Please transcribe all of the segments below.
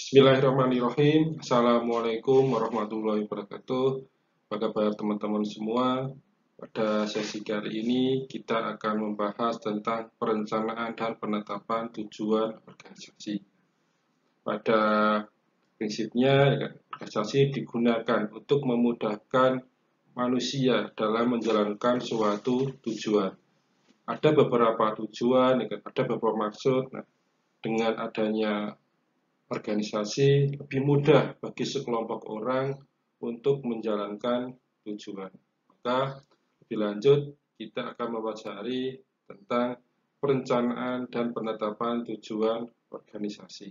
Bismillahirrahmanirrahim. Assalamualaikum warahmatullahi wabarakatuh. Apa kabar teman-teman semua? Pada sesi kali ini kita akan membahas tentang perencanaan dan penetapan tujuan organisasi. Pada prinsipnya, organisasi digunakan untuk memudahkan manusia dalam menjalankan suatu tujuan. Ada beberapa tujuan, ada beberapa maksud. Dengan adanya organisasi lebih mudah bagi sekelompok orang untuk menjalankan tujuan. Maka lebih lanjut kita akan mempelajari tentang perencanaan dan penetapan tujuan organisasi.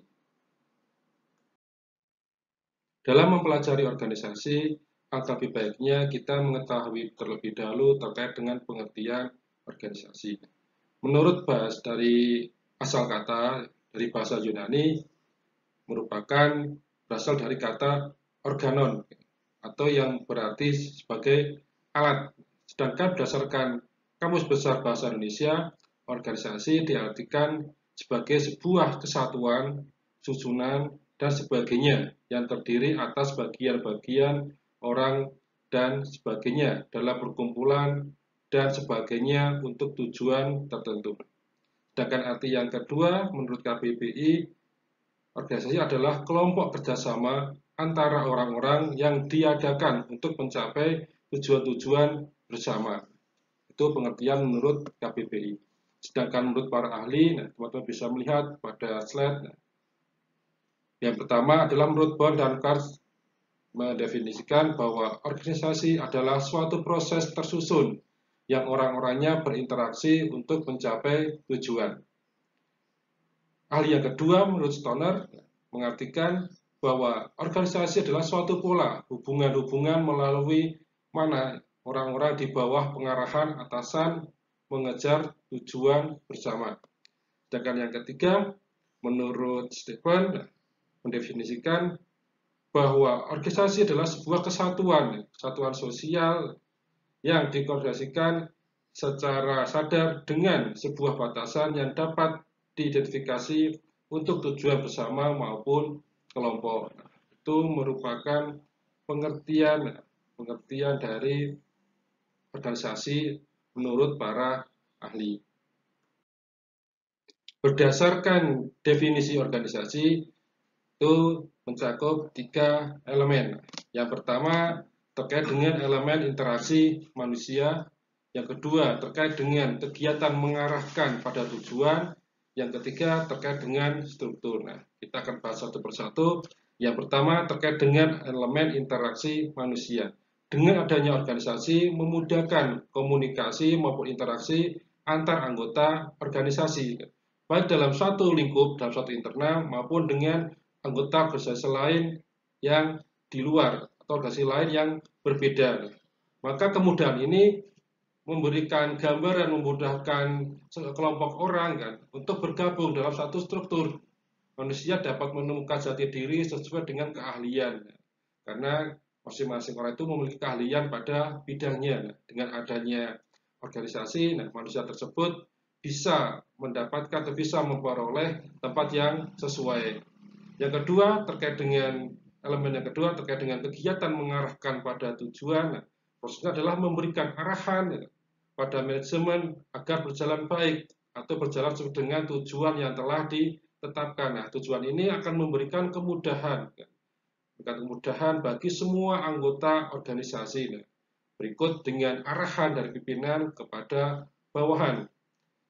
Dalam mempelajari organisasi, alangkah baiknya kita mengetahui terlebih dahulu terkait dengan pengertian organisasi. Menurut bahasa dari asal kata dari bahasa Yunani, merupakan berasal dari kata organon atau yang berarti sebagai alat. Sedangkan berdasarkan Kamus Besar Bahasa Indonesia, organisasi diartikan sebagai sebuah kesatuan, susunan, dan sebagainya yang terdiri atas bagian-bagian orang dan sebagainya dalam perkumpulan dan sebagainya untuk tujuan tertentu. Sedangkan arti yang kedua, menurut KBBI, organisasi adalah kelompok kerjasama antara orang-orang yang diadakan untuk mencapai tujuan-tujuan bersama. Itu pengertian menurut KBBI. Sedangkan menurut para ahli, teman-teman bisa melihat pada slide. Yang pertama adalah menurut Bond dan Kars mendefinisikan bahwa organisasi adalah suatu proses tersusun yang orang-orangnya berinteraksi untuk mencapai tujuan. Ahli yang kedua menurut Stoner mengartikan bahwa organisasi adalah suatu pola hubungan-hubungan melalui mana orang-orang di bawah pengarahan atasan mengejar tujuan bersama. Sedangkan yang ketiga, menurut Stephen mendefinisikan bahwa organisasi adalah sebuah kesatuan sosial yang dikoordinasikan secara sadar dengan sebuah batasan yang dapat diidentifikasi untuk tujuan bersama maupun kelompok. Itu merupakan pengertian dari organisasi menurut para ahli. Berdasarkan definisi organisasi itu mencakup 3 elemen. Yang pertama terkait dengan elemen interaksi manusia. Yang kedua terkait dengan kegiatan mengarahkan pada tujuan. Yang ketiga terkait dengan struktur. Nah, kita akan bahas satu persatu. Yang pertama terkait dengan elemen interaksi manusia. Dengan adanya organisasi memudahkan komunikasi maupun interaksi antar anggota organisasi, baik dalam satu lingkup, dalam satu internal maupun dengan anggota organisasi lain yang di luar atau organisasi lain yang berbeda. Maka kemudahan ini memberikan gambaran, memudahkan kelompok orang kan untuk bergabung dalam satu struktur. Manusia dapat menemukan jati diri sesuai dengan keahlian, karena masing-masing orang itu memiliki keahlian pada bidangnya. Dengan adanya organisasi, manusia tersebut bisa mendapatkan atau bisa memperoleh tempat yang sesuai. Yang kedua terkait dengan elemen yang kedua terkait dengan kegiatan mengarahkan pada tujuan. Prosesnya adalah memberikan arahan pada manajemen agar berjalan baik atau berjalan sesuai dengan tujuan yang telah ditetapkan. Nah, tujuan ini akan memberikan kemudahan bagi semua anggota organisasi. Berikut dengan arahan dari pimpinan kepada bawahan.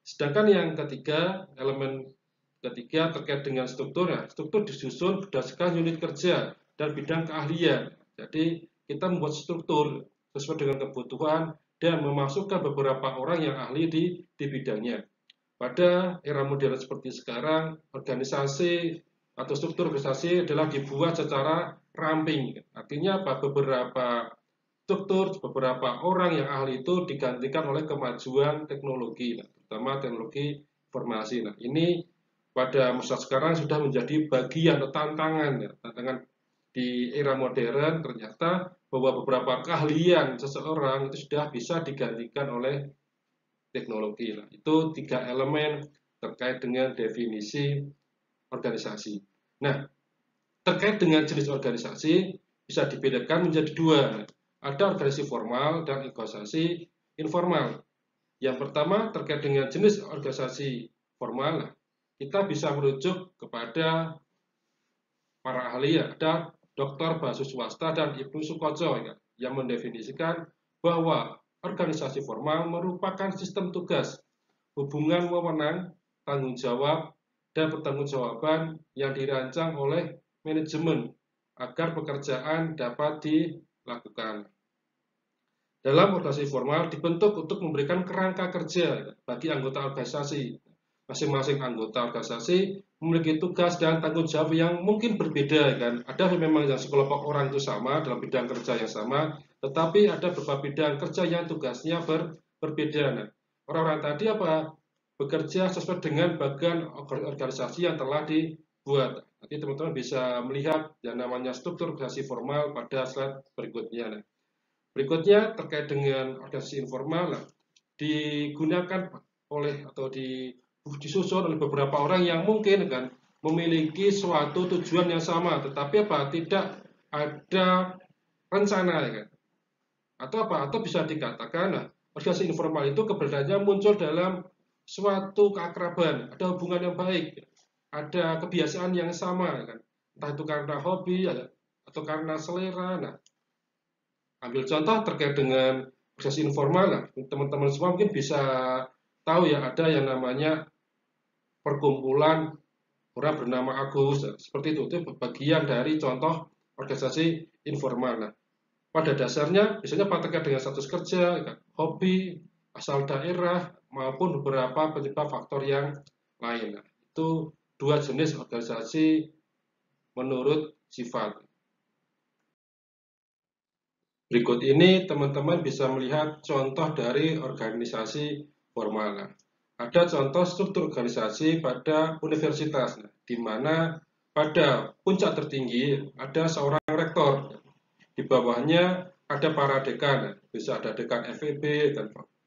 Sedangkan yang ketiga, elemen ketiga terkait dengan struktur. Struktur disusun berdasarkan unit kerja dan bidang keahlian. Jadi kita membuat struktur sesuai dengan kebutuhan dan memasukkan beberapa orang yang ahli di bidangnya. Pada era modern seperti sekarang, organisasi atau struktur organisasi adalah dibuat secara ramping. Artinya apa? Beberapa struktur, beberapa orang yang ahli itu digantikan oleh kemajuan teknologi, terutama teknologi informasi. Nah, ini pada masa sekarang sudah menjadi bagian atau tantangan di era modern. Ternyata bahwa beberapa keahlian seseorang itu sudah bisa digantikan oleh teknologi. Nah, itu 3 elemen terkait dengan definisi organisasi. Nah, terkait dengan jenis organisasi bisa dibedakan menjadi dua. Ada organisasi formal dan organisasi informal. Yang pertama terkait dengan jenis organisasi formal, kita bisa merujuk kepada para ahli, ada Dr. Basu Swasta dan Ibnu Sukoco yang mendefinisikan bahwa organisasi formal merupakan sistem tugas, hubungan wewenang, tanggung jawab, dan pertanggungjawaban yang dirancang oleh manajemen agar pekerjaan dapat dilakukan. Dalam organisasi formal dibentuk untuk memberikan kerangka kerja bagi anggota organisasi. Masing-masing anggota organisasi memiliki tugas dan tanggung jawab yang mungkin berbeda kan. Ada memang yang sekelompok orang itu sama dalam bidang kerja yang sama, tetapi ada beberapa bidang kerja yang tugasnya berbeda. Nah, orang-orang tadi apa? Bekerja sesuai dengan bagian organisasi yang telah dibuat. Nanti teman-teman bisa melihat yang namanya struktur organisasi formal pada slide berikutnya. Nah, berikutnya terkait dengan organisasi informal digunakan oleh atau disusun oleh beberapa orang yang mungkin kan memiliki suatu tujuan yang sama, tetapi apa tidak ada rencana kan, atau apa atau bisa dikatakan organisasi informal itu keberadaannya muncul dalam suatu keakraban, ada hubungan yang baik, ada kebiasaan yang sama kan, entah itu karena hobi atau karena selera. Nah, ambil contoh terkait dengan organisasi informal, teman-teman semua mungkin bisa tahu ya, ada yang namanya perkumpulan orang bernama Agus, seperti itu bagian dari contoh organisasi informal. Nah, pada dasarnya biasanya terkait dengan status kerja, hobi, asal daerah, maupun beberapa penyebab faktor yang lain. Nah, itu dua jenis organisasi menurut sifat. Berikut ini teman-teman bisa melihat contoh dari organisasi formal. Ada contoh struktur organisasi pada universitas, di mana pada puncak tertinggi ada seorang rektor, di bawahnya ada para dekan, bisa ada dekan FEB,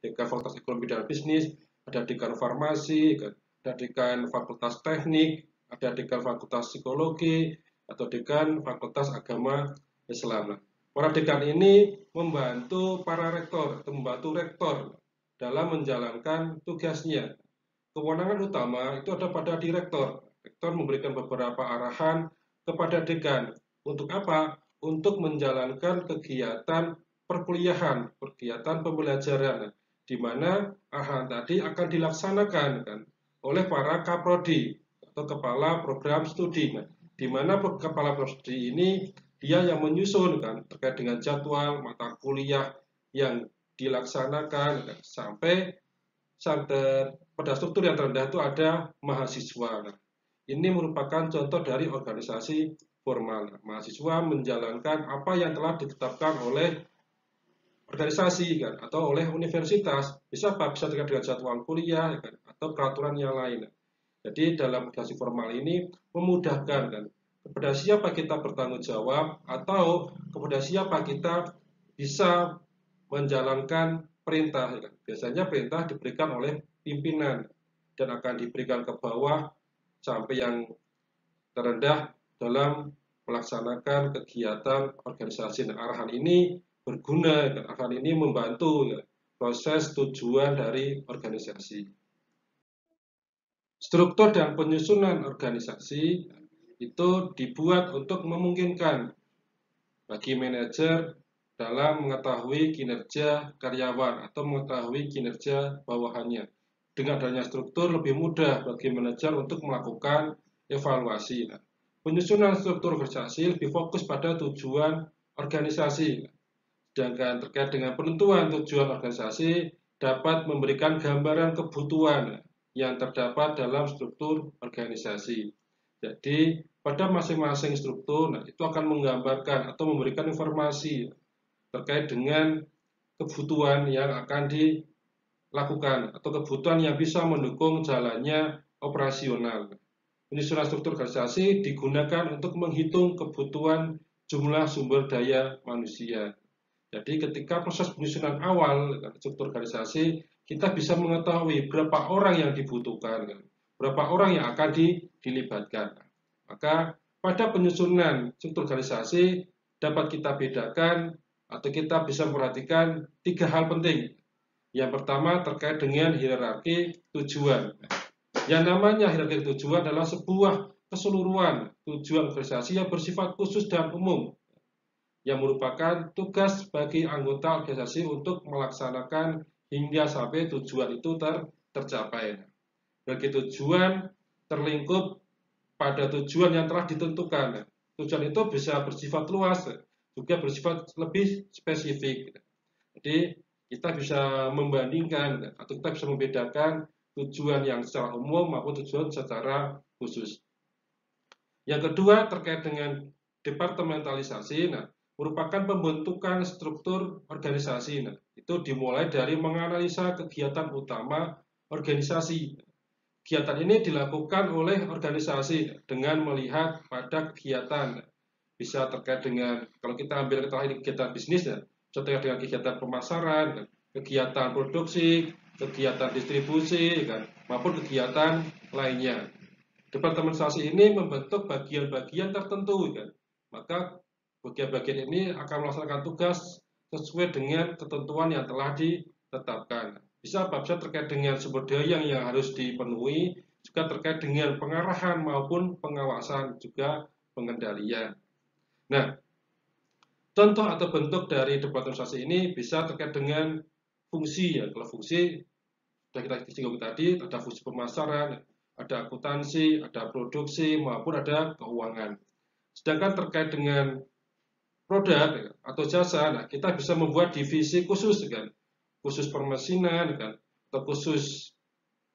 dekan Fakultas Ekonomi dan Bisnis, ada dekan farmasi, ada dekan Fakultas Teknik, ada dekan Fakultas Psikologi, atau dekan Fakultas Agama Islam. Para dekan ini membantu para rektor, atau membantu rektor dalam menjalankan tugasnya. Kewenangan utama itu ada pada direktor. Rektor memberikan beberapa arahan kepada dekan. Untuk apa? Untuk menjalankan kegiatan perkuliahan, kegiatan pembelajaran, di mana arahan tadi akan dilaksanakan kan, oleh para kaprodi atau kepala program studi. Di mana kepala program studi ini dia yang menyusun kan terkait dengan jadwal mata kuliah yang dilaksanakan kan, sampai pada struktur yang terendah itu ada mahasiswa. Nah, ini merupakan contoh dari organisasi formal. Mahasiswa menjalankan apa yang telah ditetapkan oleh organisasi kan, atau oleh universitas. Bisa terkait dengan jadwal kuliah kan, atau peraturan yang lain. Jadi dalam organisasi formal ini memudahkan kan, kepada siapa kita bertanggung jawab atau kepada siapa kita bisa menjalankan perintah. Biasanya perintah diberikan oleh pimpinan dan akan diberikan ke bawah sampai yang terendah dalam melaksanakan kegiatan organisasi. Nah, arahan ini berguna, arahan ini membantu proses tujuan dari organisasi. Struktur dan penyusunan organisasi itu dibuat untuk memungkinkan bagi manajer dalam mengetahui kinerja karyawan atau mengetahui kinerja bawahannya. Dengan adanya struktur lebih mudah bagi manajer untuk melakukan evaluasi. Penyusunan struktur organisasi lebih fokus pada tujuan organisasi. Sedangkan terkait dengan penentuan tujuan organisasi dapat memberikan gambaran kebutuhan yang terdapat dalam struktur organisasi. Jadi pada masing-masing struktur itu akan menggambarkan atau memberikan informasi terkait dengan kebutuhan yang akan dilakukan atau kebutuhan yang bisa mendukung jalannya operasional. Penyusunan struktur organisasi digunakan untuk menghitung kebutuhan jumlah sumber daya manusia. Jadi ketika proses penyusunan awal struktur organisasi, kita bisa mengetahui berapa orang yang dibutuhkan, berapa orang yang akan dilibatkan. Maka pada penyusunan struktur organisasi dapat kita bedakan atau kita bisa memperhatikan 3 hal penting. Yang pertama terkait dengan hierarki tujuan. Yang namanya hierarki tujuan adalah sebuah keseluruhan tujuan organisasi yang bersifat khusus dan umum, yang merupakan tugas bagi anggota organisasi untuk melaksanakan hingga sampai tujuan itu tercapai. Bagi tujuan terlingkup pada tujuan yang telah ditentukan. Tujuan itu bisa bersifat luas, juga bersifat lebih spesifik. Jadi kita bisa membandingkan atau kita bisa membedakan tujuan yang secara umum maupun tujuan secara khusus. Yang kedua terkait dengan departementalisasi, merupakan pembentukan struktur organisasi. Itu dimulai dari menganalisa kegiatan utama organisasi. Kegiatan ini dilakukan oleh organisasi dengan melihat pada kegiatan. Bisa terkait dengan, kalau kita ambil kegiatan bisnis, bisa terkait dengan kegiatan pemasaran, kegiatan produksi, kegiatan distribusi, maupun kegiatan lainnya. Departementasi ini membentuk bagian-bagian tertentu, maka bagian-bagian ini akan melaksanakan tugas sesuai dengan ketentuan yang telah ditetapkan. Bisa terkait dengan sumber daya yang harus dipenuhi, juga terkait dengan pengarahan maupun pengawasan, juga pengendalian. Nah, contoh atau bentuk dari departementasi ini bisa terkait dengan fungsi. Kalau fungsi, sudah kita singgung tadi, ada fungsi pemasaran, ada akuntansi, ada produksi, maupun ada keuangan. Sedangkan terkait dengan produk atau jasa, kita bisa membuat divisi khusus, khusus permesinan, atau khusus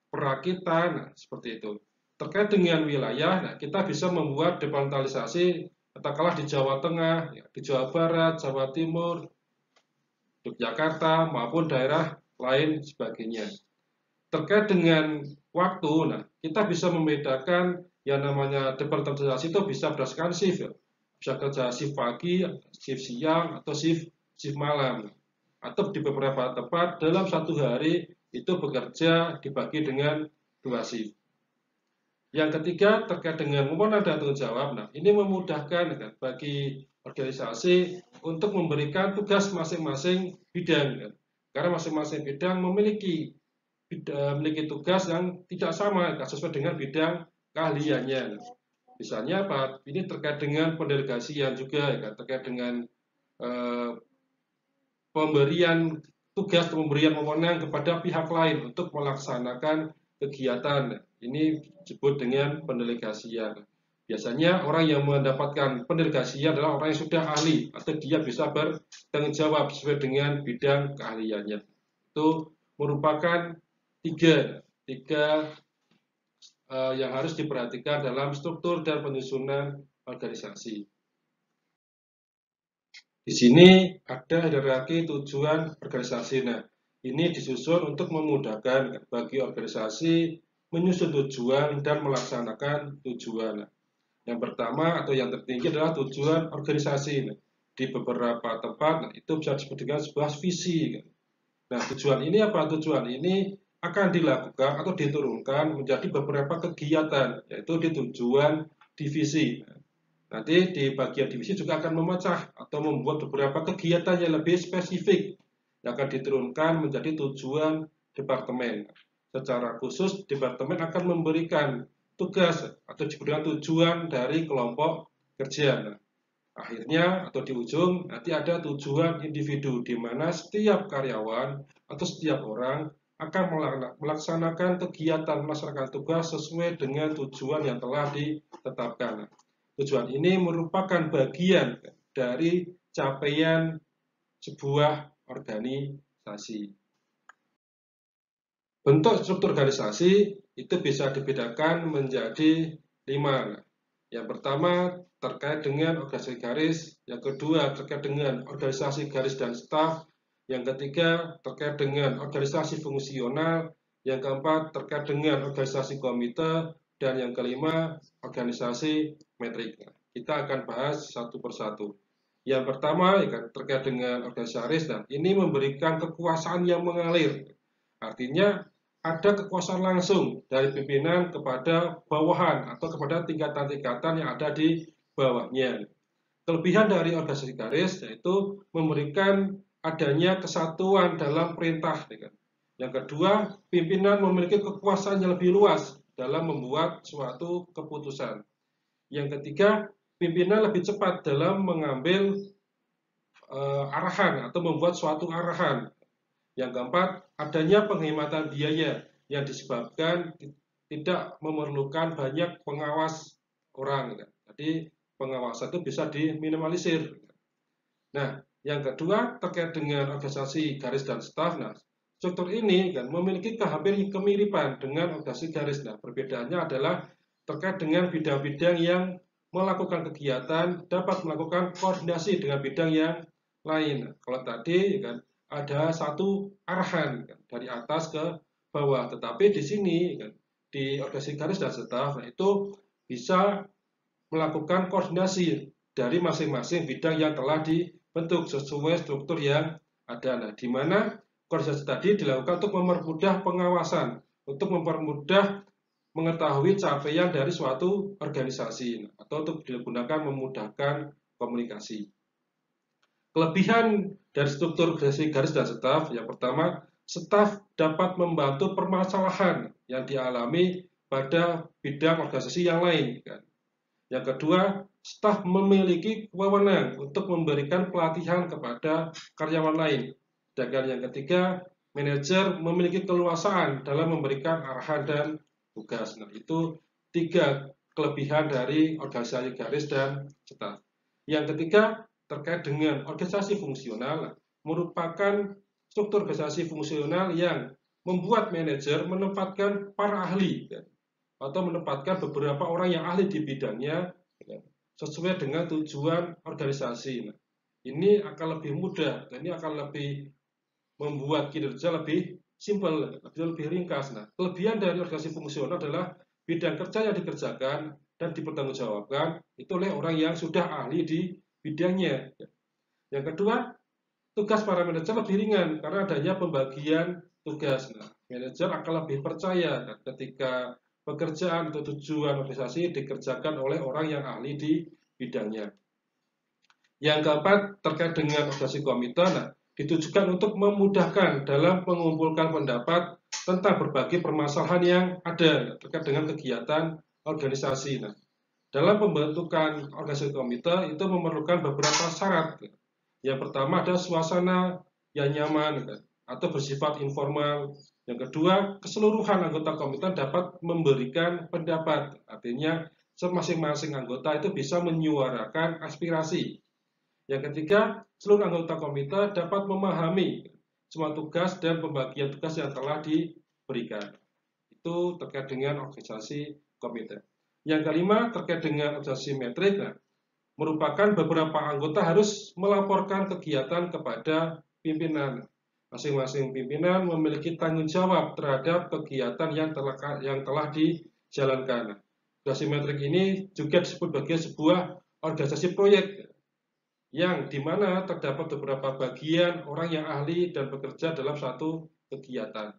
perakitan, seperti itu. Terkait dengan wilayah, kita bisa membuat departementalisasi, katakanlah di Jawa Tengah, di Jawa Barat, Jawa Timur, Yogyakarta, maupun daerah lain sebagainya. Terkait dengan waktu, kita bisa membedakan yang namanya departementalisasi itu bisa berdasarkan shift, bisa kerja shift pagi, shift siang, atau shift malam. Atau di beberapa tempat dalam satu hari itu bekerja dibagi dengan 2 shift. Yang ketiga terkait dengan wewenang dan tanggung jawab. Ini memudahkan bagi organisasi untuk memberikan tugas masing-masing bidang, karena masing-masing bidang memiliki tugas yang tidak sama sesuai dengan bidang keahliannya. Misalnya apa? Ini terkait dengan pendelegasian juga, terkait dengan pemberian tugas atau pemberian wewenang kepada pihak lain untuk melaksanakan kegiatan. Ini disebut dengan pendelegasian. Biasanya orang yang mendapatkan pendelegasian adalah orang yang sudah ahli atau dia bisa bertanggung jawab sesuai dengan bidang keahliannya. Itu merupakan tiga yang harus diperhatikan dalam struktur dan penyusunan organisasi. Di sini ada hierarki tujuan organisasi. Ini disusun untuk memudahkan bagi organisasi menyusun tujuan dan melaksanakan tujuan. Yang pertama atau yang tertinggi adalah tujuan organisasi. Di beberapa tempat itu bisa disebut dengan sebuah visi. Nah, tujuan ini apa? Tujuan ini akan dilakukan atau diturunkan menjadi beberapa kegiatan, yaitu di tujuan divisi. Nanti di bagian divisi juga akan memecah atau membuat beberapa kegiatan yang lebih spesifik yang akan diturunkan menjadi tujuan departemen. Secara khusus, departemen akan memberikan tugas atau diberikan tujuan dari kelompok kerja. Akhirnya atau di ujung nanti ada tujuan individu, di mana setiap karyawan atau setiap orang akan melaksanakan kegiatan melaksanakan tugas sesuai dengan tujuan yang telah ditetapkan. Tujuan ini merupakan bagian dari capaian sebuah organisasi. Bentuk struktur organisasi itu bisa dibedakan menjadi 5. Yang pertama terkait dengan organisasi garis, yang kedua terkait dengan organisasi garis dan staf, yang ketiga terkait dengan organisasi fungsional, yang keempat terkait dengan organisasi komite, dan yang kelima organisasi metrik. Kita akan bahas satu persatu. Yang pertama terkait dengan organisasi garis, ini memberikan kekuasaan yang mengalir. Artinya ada kekuasaan langsung dari pimpinan kepada bawahan atau kepada tingkatan-tingkatan yang ada di bawahnya. Kelebihan dari organisasi garis yaitu memberikan adanya kesatuan dalam perintah. Yang kedua, pimpinan memiliki kekuasaan yang lebih luas dalam membuat suatu keputusan. Yang ketiga, pimpinan lebih cepat dalam mengambil arahan atau membuat suatu arahan. Yang keempat, adanya penghematan biaya yang disebabkan tidak memerlukan banyak pengawas orang. Jadi pengawasan itu bisa diminimalisir. Nah, yang kedua terkait dengan organisasi garis dan staf. Nah, struktur ini kan memiliki hampir kemiripan dengan organisasi garis. Nah, perbedaannya adalah terkait dengan bidang-bidang yang melakukan kegiatan dapat melakukan koordinasi dengan bidang yang lain. Kalau tadi kan ada satu arahan kan, dari atas ke bawah, tetapi di sini kan, di organisasi garis dan staf nah, itu bisa melakukan koordinasi dari masing-masing bidang yang telah dibentuk sesuai struktur yang ada. Nah, di mana koordinasi tadi dilakukan untuk mempermudah pengawasan, untuk mempermudah mengetahui capaian dari suatu organisasi atau untuk digunakan memudahkan komunikasi. Kelebihan dari struktur organisasi garis dan staf yang pertama, staf dapat membantu permasalahan yang dialami pada bidang organisasi yang lain. Yang kedua, staf memiliki wewenang untuk memberikan pelatihan kepada karyawan lain. Dan yang ketiga, manajer memiliki keluasaan dalam memberikan arahan dan tugas. Nah, itu 3 kelebihan dari organisasi garis dan staf. Yang ketiga, terkait dengan organisasi fungsional, merupakan struktur organisasi fungsional yang membuat manajer menempatkan para ahli atau menempatkan beberapa orang yang ahli di bidangnya sesuai dengan tujuan organisasi. Nah, ini akan lebih mudah, ini akan lebih membuat kinerja lebih simpel, lebih ringkas. Nah, kelebihan dari organisasi fungsional adalah bidang kerja yang dikerjakan dan dipertanggungjawabkan itu oleh orang yang sudah ahli di bidangnya. Yang kedua, tugas para manajer lebih ringan karena adanya pembagian tugas. Nah, manajer akan lebih percaya ketika pekerjaan atau tujuan organisasi dikerjakan oleh orang yang ahli di bidangnya. Yang keempat, terkait dengan organisasi komite, nah, ditujukan untuk memudahkan dalam mengumpulkan pendapat tentang berbagai permasalahan yang ada terkait dengan kegiatan organisasi. Nah, dalam pembentukan organisasi komite itu memerlukan beberapa syarat. Yang pertama ada suasana yang nyaman atau bersifat informal. Yang kedua, keseluruhan anggota komite dapat memberikan pendapat. Artinya, masing-masing anggota itu bisa menyuarakan aspirasi. Yang ketiga, seluruh anggota komite dapat memahami semua tugas dan pembagian tugas yang telah diberikan. Itu terkait dengan organisasi komite. Yang kelima, terkait dengan organisasi metrik, merupakan beberapa anggota harus melaporkan kegiatan kepada pimpinan. Masing-masing pimpinan memiliki tanggung jawab terhadap kegiatan yang telah dijalankan. Organisasi metrik ini juga disebut sebagai sebuah organisasi proyek yang dimana terdapat beberapa bagian orang yang ahli dan bekerja dalam satu kegiatan.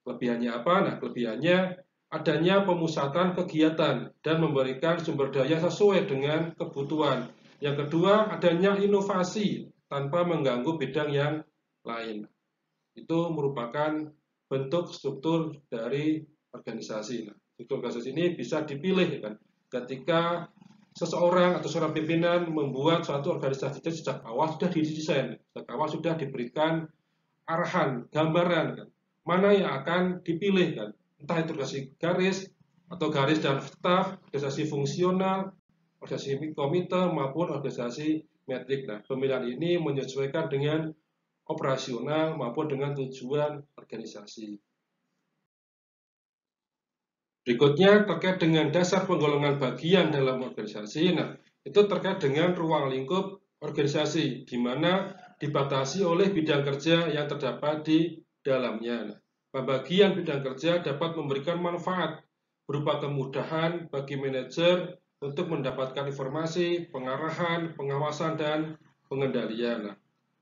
Kelebihannya apa? Nah, kelebihannya adanya pemusatan kegiatan dan memberikan sumber daya sesuai dengan kebutuhan. Yang kedua, adanya inovasi tanpa mengganggu bidang yang lain. Itu merupakan bentuk struktur dari organisasi. Nah, struktur organisasi ini bisa dipilih kan, ketika seseorang atau seorang pimpinan membuat suatu organisasi sejak awal sudah didesain, sejak awal sudah diberikan arahan, gambaran kan, mana yang akan dipilih kan, entah itu organisasi garis atau garis dan staf, organisasi fungsional, organisasi komite maupun organisasi metrik. Nah, pemilihan ini menyesuaikan dengan operasional maupun dengan tujuan organisasi. Berikutnya terkait dengan dasar penggolongan bagian dalam organisasi. Nah, itu terkait dengan ruang lingkup organisasi, di mana dibatasi oleh bidang kerja yang terdapat di dalamnya. Nah, pembagian bidang kerja dapat memberikan manfaat berupa kemudahan bagi manajer untuk mendapatkan informasi, pengarahan, pengawasan, dan pengendalian. Nah,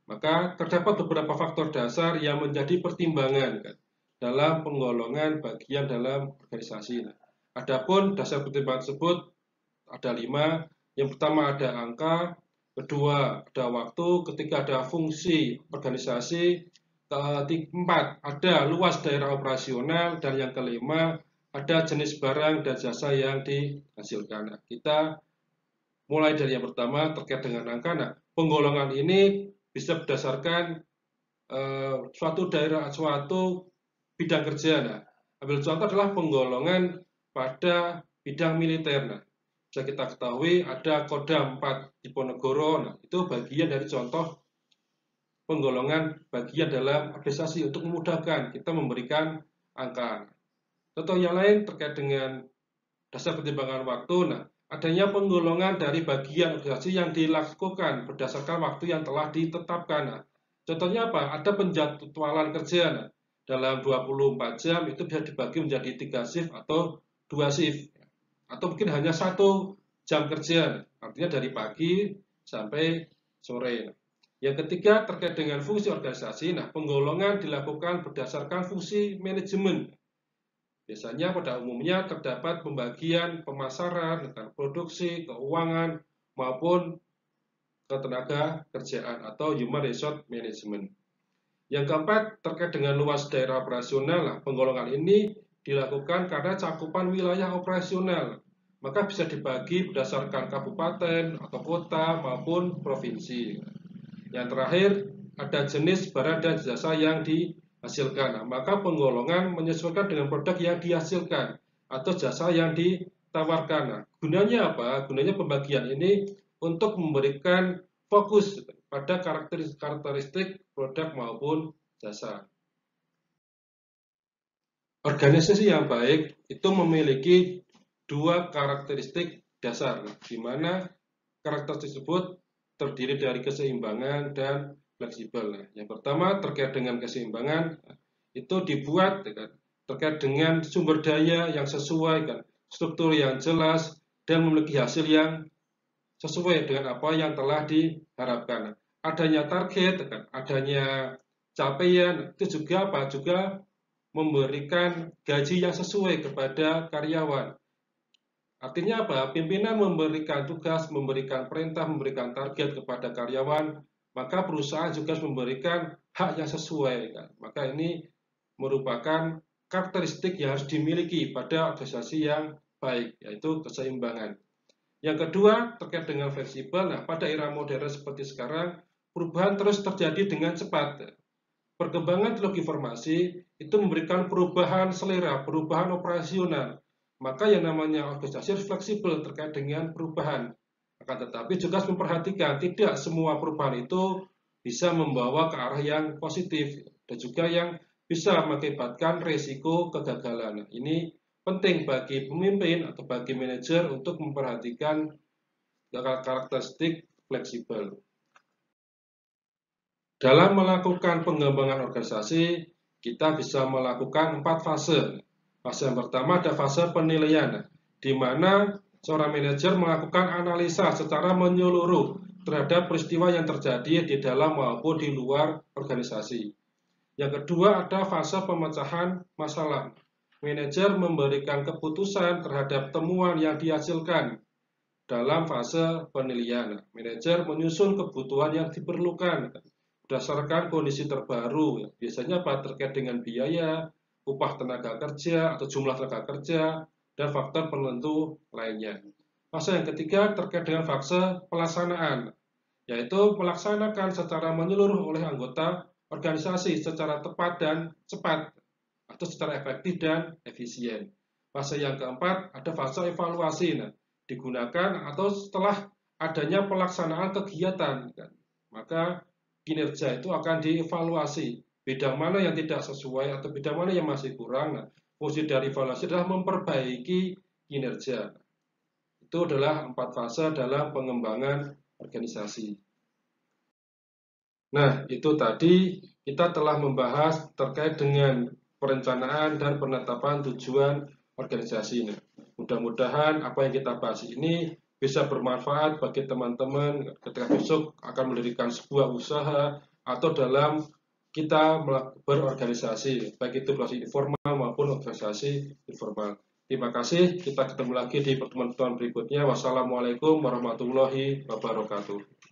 maka terdapat beberapa faktor dasar yang menjadi pertimbangan kan, dalam penggolongan bagian dalam organisasi. Nah, adapun dasar pertimbangan tersebut ada 5. Yang pertama ada angka, kedua ada waktu, ketiga ada fungsi organisasi, keempat ada luas daerah operasional, dan yang kelima ada jenis barang dan jasa yang dihasilkan. Nah, kita mulai dari yang pertama terkait dengan angka. Nah, penggolongan ini bisa berdasarkan suatu daerah, suatu bidang kerja. Nah, ambil contoh adalah penggolongan pada bidang militer. Nah, bisa kita ketahui ada Kodam 4 Diponegoro. Nah, itu bagian dari contoh penggolongan bagian dalam organisasi untuk memudahkan kita memberikan angka. Contoh yang lain terkait dengan dasar pertimbangan waktu. Nah, adanya penggolongan dari bagian organisasi yang dilakukan berdasarkan waktu yang telah ditetapkan. Nah, contohnya apa? Ada penjadwalan kerja. Nah, dalam 24 jam itu bisa dibagi menjadi 3 shift atau 2 shift. Atau mungkin hanya 1 jam kerja. Artinya dari pagi sampai sore. Yang ketiga terkait dengan fungsi organisasi. Nah, penggolongan dilakukan berdasarkan fungsi manajemen. Biasanya pada umumnya terdapat pembagian pemasaran, produksi, keuangan, maupun ketenaga kerjaan atau human resource management. Yang keempat, terkait dengan luas daerah operasional, penggolongan ini dilakukan karena cakupan wilayah operasional, maka bisa dibagi berdasarkan kabupaten atau kota maupun provinsi. Yang terakhir, ada jenis barang dan jasa yang dihasilkan. Nah, maka penggolongan menyesuaikan dengan produk yang dihasilkan atau jasa yang ditawarkan. Nah, gunanya apa? Gunanya pembagian ini untuk memberikan fokus pada karakteristik produk maupun jasa. Organisasi yang baik itu memiliki dua karakteristik dasar, di mana karakteristik tersebut terdiri dari keseimbangan dan fleksibel. Nah, yang pertama terkait dengan keseimbangan, itu dibuat terkait dengan sumber daya yang sesuai, struktur yang jelas, dan memiliki hasil yang sesuai dengan apa yang telah diharapkan. Adanya target, adanya capaian, itu juga apa? Juga memberikan gaji yang sesuai kepada karyawan. Artinya apa? Pimpinan memberikan tugas, memberikan perintah, memberikan target kepada karyawan, maka perusahaan juga harus memberikan hak yang sesuai. Kan? Maka ini merupakan karakteristik yang harus dimiliki pada organisasi yang baik, yaitu keseimbangan. Yang kedua, terkait dengan fleksibel. Nah, pada era modern seperti sekarang, perubahan terus terjadi dengan cepat. Perkembangan teknologi informasi itu memberikan perubahan selera, perubahan operasional. Maka yang namanya organisasi harus fleksibel terkait dengan perubahan. Akan tetapi juga harus memperhatikan tidak semua perubahan itu bisa membawa ke arah yang positif dan juga yang bisa mengakibatkan risiko kegagalan. Ini penting bagi pemimpin atau bagi manajer untuk memperhatikan karakteristik fleksibel. Dalam melakukan pengembangan organisasi, kita bisa melakukan 4 fase. Fase yang pertama ada fase penilaian, di mana seorang manajer melakukan analisa secara menyeluruh terhadap peristiwa yang terjadi di dalam maupun di luar organisasi. Yang kedua ada fase pemecahan masalah. Manajer memberikan keputusan terhadap temuan yang dihasilkan. Dalam fase penilaian, manajer menyusun kebutuhan yang diperlukan berdasarkan kondisi terbaru. Biasanya apa? Terkait dengan biaya, upah tenaga kerja atau jumlah tenaga kerja, dan faktor penentu lainnya. Fase yang ketiga terkait dengan fase pelaksanaan, yaitu melaksanakan secara menyeluruh oleh anggota organisasi secara tepat dan cepat, atau secara efektif dan efisien. Fase yang keempat ada fase evaluasi. Nah, digunakan atau setelah adanya pelaksanaan kegiatan, maka kinerja itu akan dievaluasi. Bidang mana yang tidak sesuai atau bidang mana yang masih kurang. Nah, fungsi dari evaluasi adalah memperbaiki kinerja. Itu adalah 4 fase dalam pengembangan organisasi. Nah, itu tadi kita telah membahas terkait dengan perencanaan dan penetapan tujuan organisasi. Nah, mudah-mudahan apa yang kita bahas ini bisa bermanfaat bagi teman-teman ketika besok akan mendirikan sebuah usaha atau dalam kita berorganisasi, baik itu organisasi informal maupun organisasi informal. Terima kasih, kita ketemu lagi di pertemuan-pertemuan berikutnya. Wassalamualaikum warahmatullahi wabarakatuh.